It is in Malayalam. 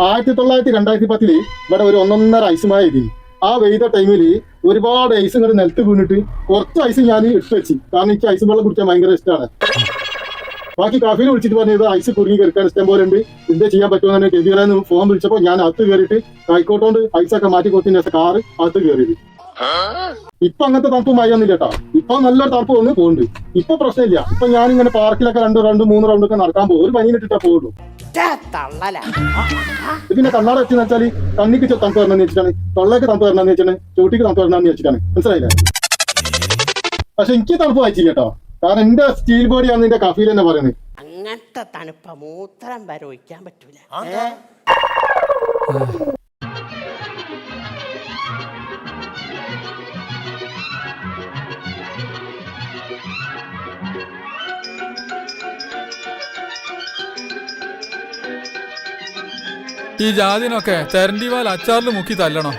2010 ഇവിടെ ഒരു 1.5 ഐസ് മഴ ഇതിന്. ആ വെയ്ത ടൈമിൽ ഒരുപാട് ഐസ് ഇങ്ങോട്ട് നിലത്ത് വീണിട്ട് കുറച്ച് ഐസ് ഞാൻ ഇട്ട് വെച്ച്. കാരണം എനിക്ക് ഐസ് വെള്ളം കുടിക്കാൻ ഭയങ്കര ഇഷ്ടമാണ്. ബാക്കി കാഫിനെ വിളിച്ചിട്ട് പറഞ്ഞത് ഐസ് കുടുങ്ങി കിടക്കാൻ ഇഷ്ടം പോലെ ഉണ്ട്, എന്താ ചെയ്യാൻ പറ്റുമെന്ന് ഗതികളെന്ന് ഫോൺ വിളിച്ചപ്പോൾ ഞാൻ അകത്ത് കയറിയിട്ട് കൈക്കോട്ടോണ്ട് ഐസൊക്കെ മാറ്റി കൊടുത്തതിന് ശേഷം കാറ് അകത്ത് കയറിയത്. ഇപ്പൊ അങ്ങനത്തെ തണുപ്പ് മഴയൊന്നുമില്ല കേട്ടോ. ഇപ്പൊ നല്ലൊരു തണുപ്പ് വന്ന് പോകുന്നുണ്ട്. ഇപ്പൊ പ്രശ്നമില്ല. ഇപ്പൊ ഞാനിങ്ങനെ പാർക്കിലൊക്കെ 2 റൗണ്ട് 3 റൗണ്ടൊക്കെ നടക്കാൻ പോകും. ഒരു പനിയിട്ടിട്ടാ പോകുള്ളൂ. പിന്നെ കണ്ണാട വെച്ചെന്ന് വെച്ചാൽ കണ്ണിക്ക് തണുപ്പ് വരണമെന്ന് വെച്ചിട്ടാണ്, തൊള്ളക്ക് തണുപ്പ് വരണമെന്ന് വെച്ചിട്ടാണ്, ചൂട്ടിക്ക് തണുപ്പ് വരണമെന്ന് വെച്ചിട്ടാണ്. മനസ്സിലായില്ലേ? പക്ഷെ എനിക്ക് തണുപ്പ് വായിച്ചില്ല കേട്ടോ. കാരണം എന്റെ സ്റ്റീൽ ബോഡിയാണ് എന്റെ കഫീൽ തന്നെ പറയുന്നത്. അങ്ങനത്തെ തണുപ്പ് മൂത്രം വരെ ഒഴിക്കാൻ പറ്റൂല. ഈ ജാതിനൊക്കെ തെരണ്ടിവാൽ അച്ചാറിൽ മുക്കി തല്ലണം.